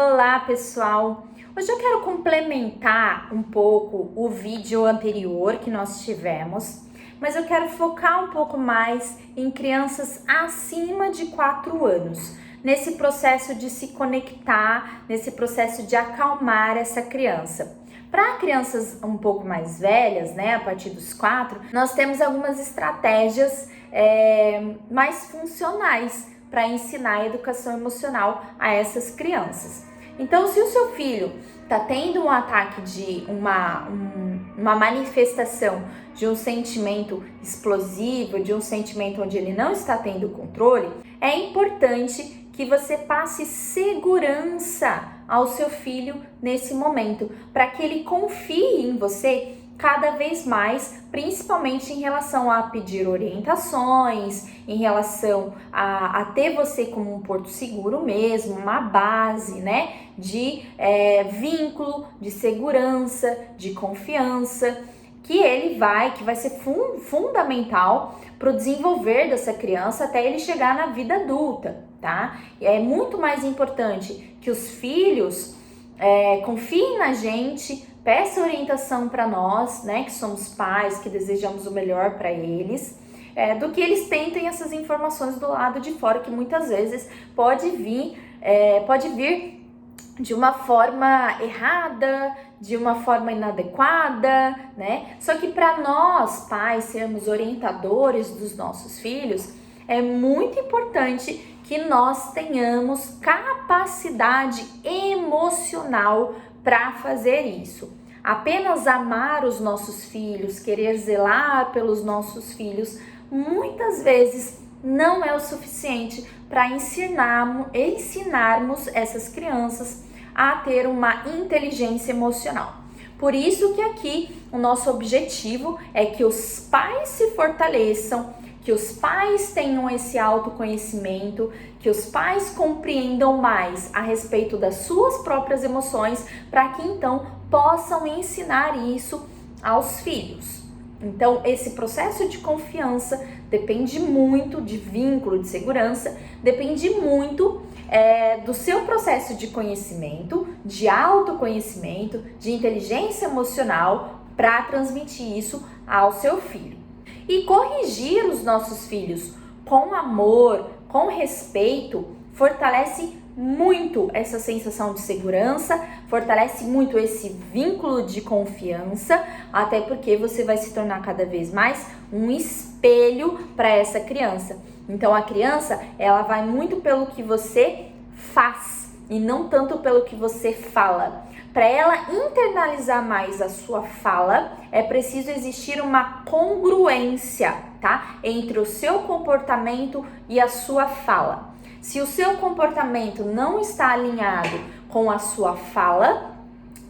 Olá, pessoal! Hoje eu quero complementar um pouco o vídeo anterior que nós tivemos, mas eu quero focar um pouco mais em crianças acima de 4 anos, nesse processo de se conectar, nesse processo de acalmar essa criança. Para crianças um pouco mais velhas, né, a partir dos 4, nós temos algumas estratégias mais funcionais para ensinar a educação emocional a essas crianças. Então, se o seu filho está tendo um ataque de uma manifestação de um sentimento explosivo, de um sentimento onde ele não está tendo controle, é importante que você passe segurança ao seu filho nesse momento, para que ele confie em você cada vez mais, principalmente em relação a pedir orientações, em relação a ter você como um porto seguro mesmo, uma base, né, de vínculo, de segurança, de confiança, que vai ser fundamental para o desenvolver dessa criança até ele chegar na vida adulta, tá? E é muito mais importante que os filhos confiem na gente, peça orientação para nós, né, que somos pais, que desejamos o melhor para eles, do que eles tentem essas informações do lado de fora, que muitas vezes pode vir de uma forma errada, de uma forma inadequada, né? Só que para nós, pais, sermos orientadores dos nossos filhos, é muito importante que nós tenhamos capacidade emocional para fazer isso. Apenas amar os nossos filhos, querer zelar pelos nossos filhos, muitas vezes não é o suficiente para ensinarmos essas crianças a ter uma inteligência emocional. Por isso que aqui o nosso objetivo é que os pais se fortaleçam, que os pais tenham esse autoconhecimento, que os pais compreendam mais a respeito das suas próprias emoções, para que então possam ensinar isso aos filhos. Então, esse processo de confiança depende muito de vínculo, de segurança, depende muito do seu processo de conhecimento, de autoconhecimento, de inteligência emocional, para transmitir isso ao seu filho. E corrigir os nossos filhos com amor, com respeito, fortalece muito essa sensação de segurança, fortalece muito esse vínculo de confiança, até porque você vai se tornar cada vez mais um espelho para essa criança. Então a criança, ela vai muito pelo que você faz e não tanto pelo que você fala. Para ela internalizar mais a sua fala, é preciso existir uma congruência, tá? Entre o seu comportamento e a sua fala. Se o seu comportamento não está alinhado com a sua fala,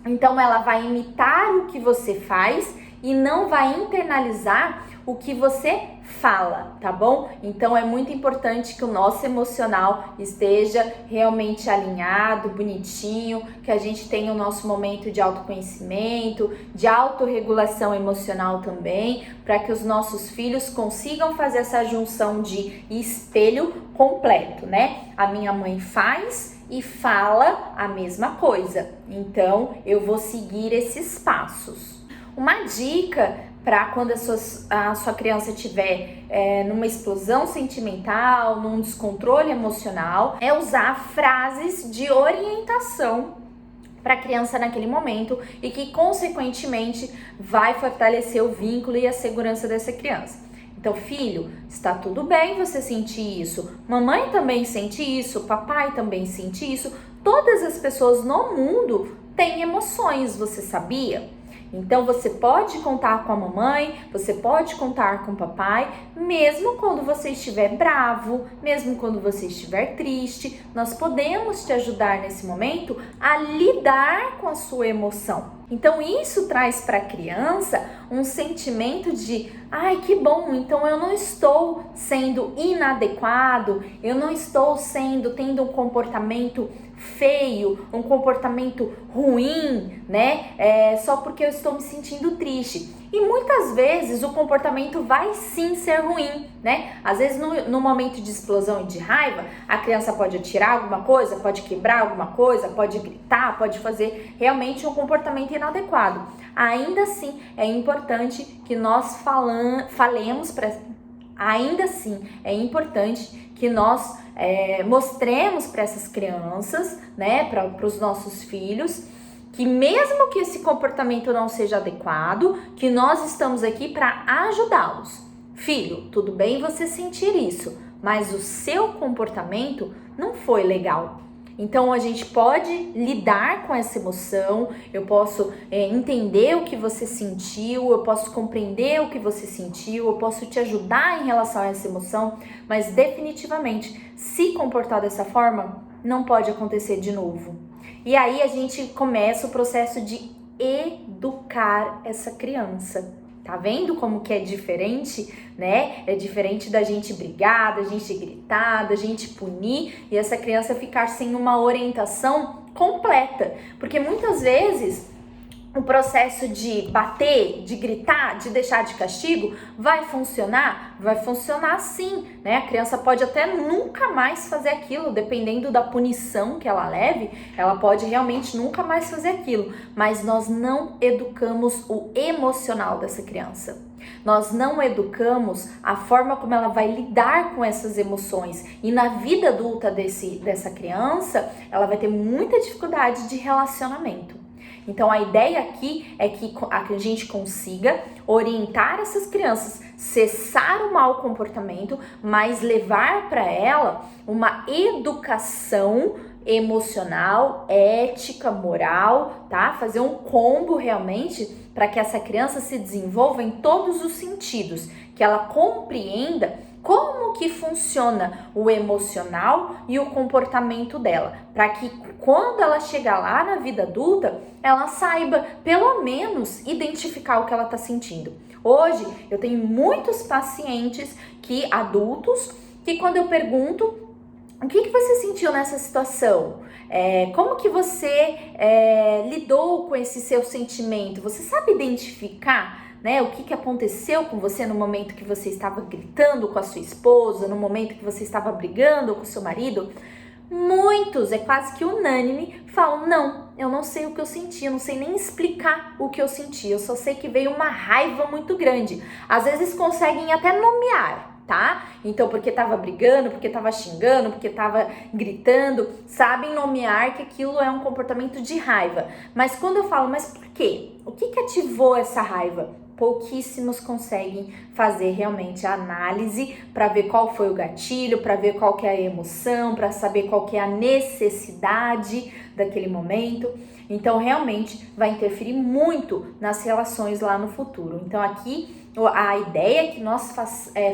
então ela vai imitar o que você faz e não vai internalizar o que você fala, tá bom? Então é muito importante que o nosso emocional esteja realmente alinhado, bonitinho, que a gente tenha o nosso momento de autoconhecimento, de autorregulação emocional também, para que os nossos filhos consigam fazer essa junção de espelho completo, né? A minha mãe faz e fala a mesma coisa, então eu vou seguir esses passos. Uma dica para quando a sua criança estiver numa explosão sentimental, num descontrole emocional, é usar frases de orientação para a criança naquele momento e que, consequentemente, vai fortalecer o vínculo e a segurança dessa criança. Então, filho, está tudo bem você sentir isso. Mamãe também sente isso, papai também sente isso. Todas as pessoas no mundo têm emoções, você sabia? Então você pode contar com a mamãe, você pode contar com o papai, mesmo quando você estiver bravo, mesmo quando você estiver triste, nós podemos te ajudar nesse momento a lidar com a sua emoção. Então isso traz para a criança um sentimento de, ai, que bom, então eu não estou sendo inadequado, eu não estou tendo um comportamento feio, um comportamento ruim, né? Só porque eu estou me sentindo triste. E muitas vezes o comportamento vai sim ser ruim, né? Às vezes no momento de explosão e de raiva, a criança pode atirar alguma coisa, pode quebrar alguma coisa, pode gritar, pode fazer realmente um comportamento inadequado. Ainda assim, é importante que nós falemos para... Ainda assim, é importante que nós mostremos para essas crianças, né, para os nossos filhos, que mesmo que esse comportamento não seja adequado, que nós estamos aqui para ajudá-los. Filho, tudo bem você sentir isso, mas o seu comportamento não foi legal. Então a gente pode lidar com essa emoção, eu posso entender o que você sentiu, eu posso compreender o que você sentiu, eu posso te ajudar em relação a essa emoção, mas definitivamente, se comportar dessa forma, não pode acontecer de novo. E aí a gente começa o processo de educar essa criança. Tá vendo como que é diferente, né? É diferente da gente brigar, da gente gritar, da gente punir e essa criança ficar sem uma orientação completa. Porque muitas vezes o processo de bater, de gritar, de deixar de castigo vai funcionar? Vai funcionar sim, né? A criança pode até nunca mais fazer aquilo, dependendo da punição que ela leve, ela pode realmente nunca mais fazer aquilo, mas nós não educamos o emocional dessa criança. Nós não educamos a forma como ela vai lidar com essas emoções e na vida adulta dessa criança, ela vai ter muita dificuldade de relacionamento. Então a ideia aqui é que a gente consiga orientar essas crianças, cessar o mau comportamento, mas levar para ela uma educação emocional, ética, moral, tá? Fazer um combo realmente para que essa criança se desenvolva em todos os sentidos, que ela compreenda como que funciona o emocional e o comportamento dela, para que quando ela chegar lá na vida adulta, ela saiba pelo menos identificar o que ela está sentindo. Hoje eu tenho muitos pacientes adultos que quando eu pergunto o que você sentiu nessa situação, como que você lidou com esse seu sentimento, você sabe identificar, né, o que aconteceu com você no momento que você estava gritando com a sua esposa, no momento que você estava brigando com o seu marido? Muitos, é quase que unânime, falam, não, eu não sei o que eu senti, eu não sei nem explicar o que eu senti, eu só sei que veio uma raiva muito grande. Às vezes conseguem até nomear, tá? Então, porque tava brigando, porque tava xingando, porque tava gritando, sabem nomear que aquilo é um comportamento de raiva. Mas quando eu falo, mas por quê? O que ativou essa raiva? Pouquíssimos conseguem fazer realmente a análise para ver qual foi o gatilho, para ver qual que é a emoção, para saber qual que é a necessidade daquele momento. Então, realmente vai interferir muito nas relações lá no futuro. Então, aqui a ideia é que nós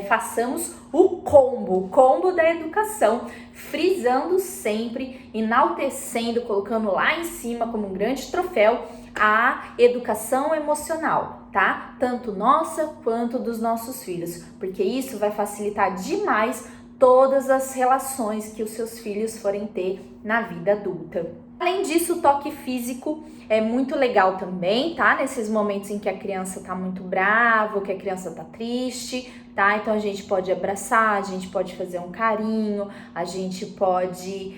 façamos o combo da educação, frisando sempre, enaltecendo, colocando lá em cima como um grande troféu a educação emocional, tá? Tanto nossa quanto dos nossos filhos, porque isso vai facilitar demais todas as relações que os seus filhos forem ter na vida adulta. Além disso, o toque físico é muito legal também, tá? Nesses momentos em que a criança tá muito brava, que a criança tá triste, tá? Então a gente pode abraçar, a gente pode fazer um carinho, a gente pode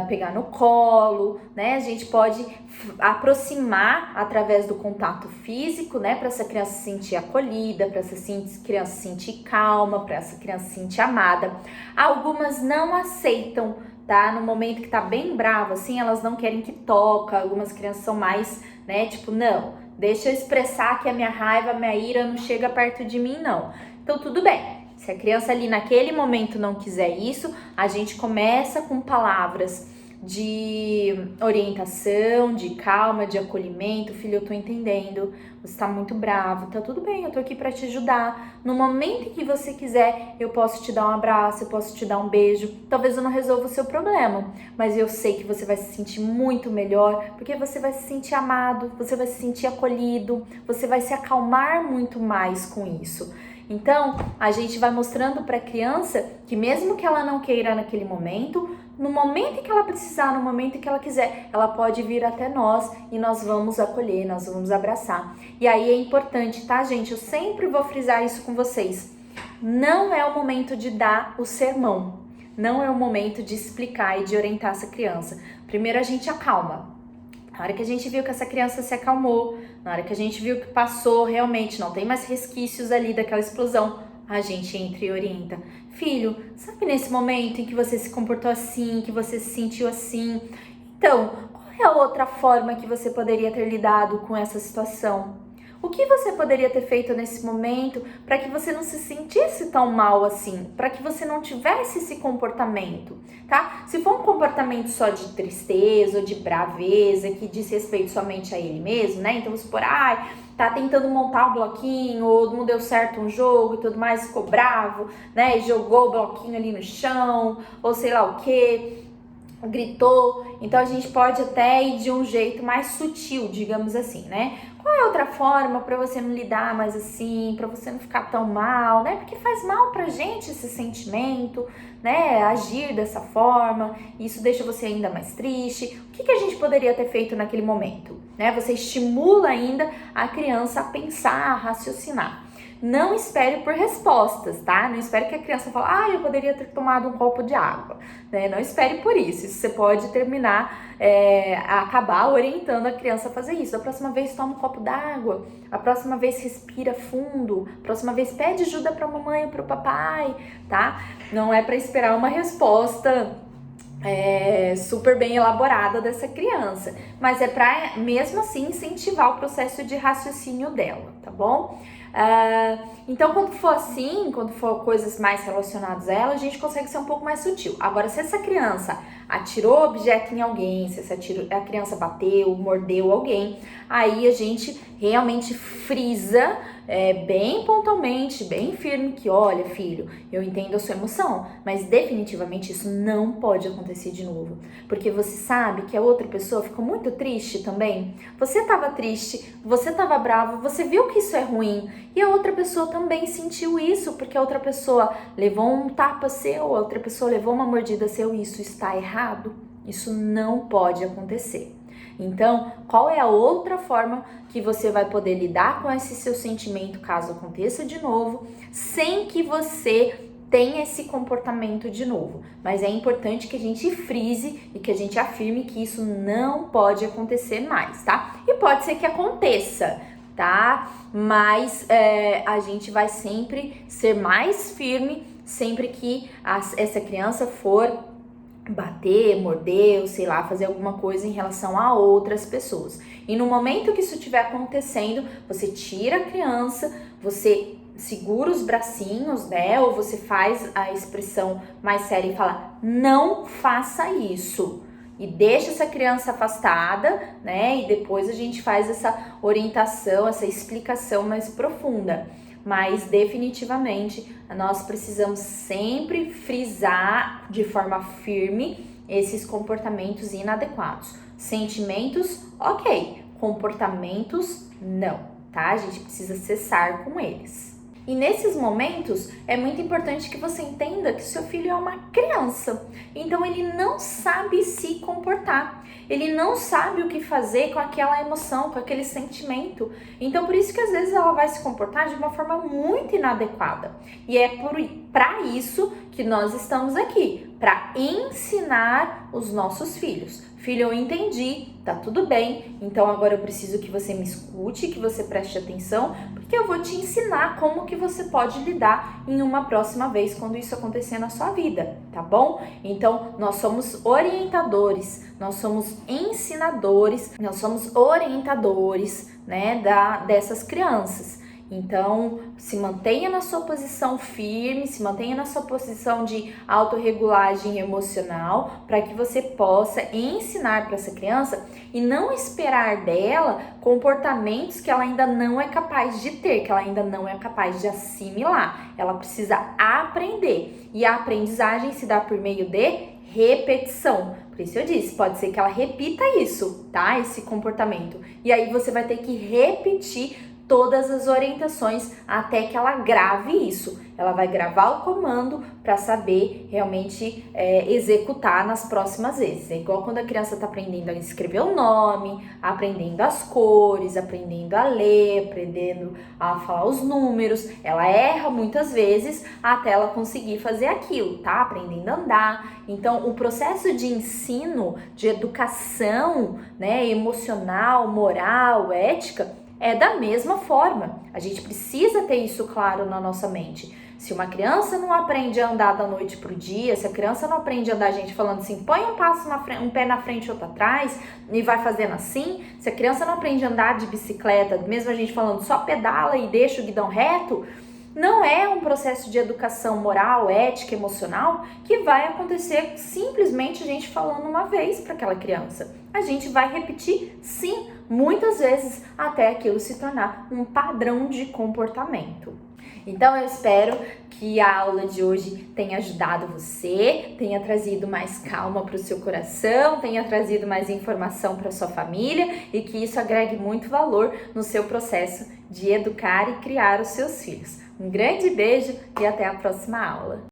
pegar no colo, né? A gente pode aproximar através do contato físico, né? Para essa criança se sentir acolhida, para essa criança se sentir calma, para essa criança se sentir amada. Algumas não aceitam, tá? No momento que tá bem brava, assim, elas não querem que toca. Algumas crianças são mais, né? Tipo, não, deixa eu expressar que a minha raiva, a minha ira não chega perto de mim, não. Então, tudo bem. Se a criança ali naquele momento não quiser isso, a gente começa com palavras de orientação, de calma, de acolhimento. Filho, eu tô entendendo, você tá muito bravo, tá tudo bem, eu tô aqui pra te ajudar. No momento em que você quiser, eu posso te dar um abraço, eu posso te dar um beijo. Talvez eu não resolva o seu problema, mas eu sei que você vai se sentir muito melhor, porque você vai se sentir amado, você vai se sentir acolhido, você vai se acalmar muito mais com isso. Então, a gente vai mostrando para a criança que mesmo que ela não queira naquele momento, no momento em que ela precisar, no momento em que ela quiser, ela pode vir até nós e nós vamos acolher, nós vamos abraçar. E aí é importante, tá, gente? Eu sempre vou frisar isso com vocês. Não é o momento de dar o sermão, não é o momento de explicar e de orientar essa criança. Primeiro a gente acalma. Na hora que a gente viu que essa criança se acalmou, na hora que a gente viu que passou realmente, não tem mais resquícios ali daquela explosão, a gente entra e orienta. Filho, sabe nesse momento em que você se comportou assim, que você se sentiu assim? Então, qual é a outra forma que você poderia ter lidado com essa situação? O que você poderia ter feito nesse momento para que você não se sentisse tão mal assim? Para que você não tivesse esse comportamento, tá? Se for um comportamento só de tristeza ou de braveza, que diz respeito somente a ele mesmo, né? Então, vamos supor, tá tentando montar um bloquinho, ou não deu certo um jogo e tudo mais, ficou bravo, né? Jogou o bloquinho ali no chão, ou sei lá o quê, gritou. Então a gente pode até ir de um jeito mais sutil, digamos assim, né? Qual é outra forma para você não lidar mais assim, para você não ficar tão mal, né? Porque faz mal pra gente esse sentimento, né? Agir dessa forma, isso deixa você ainda mais triste. O que a gente poderia ter feito naquele momento, né? Você estimula ainda a criança a pensar, a raciocinar. Não espere por respostas, tá? Não espere que a criança fale, eu poderia ter tomado um copo de água, né? Não espere por isso. Isso você pode terminar, acabar orientando a criança a fazer isso. A próxima vez toma um copo d'água, a próxima vez respira fundo, a próxima vez pede ajuda pra mamãe ou pro papai, tá? Não é pra esperar uma resposta super bem elaborada dessa criança, mas é pra mesmo assim incentivar o processo de raciocínio dela, tá bom? Então, quando for assim, quando for coisas mais relacionadas a ela, a gente consegue ser um pouco mais sutil. Agora, se essa criança atirou objeto em alguém, se a criança bateu, mordeu alguém, aí a gente realmente frisa bem pontualmente, bem firme que, olha, filho, eu entendo a sua emoção, mas definitivamente isso não pode acontecer de novo, porque você sabe que a outra pessoa ficou muito triste também. Você estava triste, você estava bravo, você viu que isso é ruim, e a outra pessoa também sentiu isso, porque a outra pessoa levou um tapa seu, a outra pessoa levou uma mordida seu, e isso está errado. Isso não pode acontecer. Então, qual é a outra forma que você vai poder lidar com esse seu sentimento caso aconteça de novo, sem que você tenha esse comportamento de novo? Mas é importante que a gente frise e que a gente afirme que isso não pode acontecer mais, tá? E pode ser que aconteça, tá? Mas a gente vai sempre ser mais firme sempre que essa criança for bater, morder, ou sei lá, fazer alguma coisa em relação a outras pessoas. E no momento que isso estiver acontecendo, você tira a criança, você segura os bracinhos, né? Ou você faz a expressão mais séria e fala, não faça isso. E deixa essa criança afastada, né? E depois a gente faz essa orientação, essa explicação mais profunda. Mas definitivamente nós precisamos sempre frisar de forma firme esses comportamentos inadequados. Sentimentos, ok. Comportamentos, não, tá? A gente precisa cessar com eles. E nesses momentos é muito importante que você entenda que seu filho é uma criança, então ele não sabe se comportar, ele não sabe o que fazer com aquela emoção, com aquele sentimento. Então por isso que às vezes ela vai se comportar de uma forma muito inadequada. E é para isso que nós estamos aqui, para ensinar os nossos filhos. Filho, eu entendi, tá tudo bem, então agora eu preciso que você me escute, que você preste atenção, porque eu vou te ensinar como que você pode lidar em uma próxima vez quando isso acontecer na sua vida, tá bom? Então, nós somos orientadores, nós somos ensinadores, nós somos orientadores, né, dessas crianças. Então, se mantenha na sua posição firme, se mantenha na sua posição de autorregulagem emocional, para que você possa ensinar para essa criança e não esperar dela comportamentos que ela ainda não é capaz de ter, que ela ainda não é capaz de assimilar. Ela precisa aprender, e a aprendizagem se dá por meio de repetição. Por isso eu disse, pode ser que ela repita isso, tá? Esse comportamento. E aí você vai ter que repetir todas as orientações até que ela grave isso. Ela vai gravar o comando para saber realmente executar nas próximas vezes. É igual quando a criança está aprendendo a escrever o nome, aprendendo as cores, aprendendo a ler, aprendendo a falar os números. Ela erra muitas vezes até ela conseguir fazer aquilo, tá? Aprendendo a andar. Então, o processo de ensino, de educação, né, emocional, moral, ética, é da mesma forma. A gente precisa ter isso claro na nossa mente. Se uma criança não aprende a andar da noite pro dia, se a criança não aprende a andar, a gente falando assim, põe um passo na frente, um pé na frente e outro atrás, e vai fazendo assim, se a criança não aprende a andar de bicicleta, mesmo a gente falando só pedala e deixa o guidão reto, não é um processo de educação moral, ética, emocional que vai acontecer simplesmente a gente falando uma vez para aquela criança. A gente vai repetir, sim, muitas vezes até aquilo se tornar um padrão de comportamento. Então eu espero que a aula de hoje tenha ajudado você, tenha trazido mais calma para o seu coração, tenha trazido mais informação para sua família e que isso agregue muito valor no seu processo de educar e criar os seus filhos. Um grande beijo e até a próxima aula!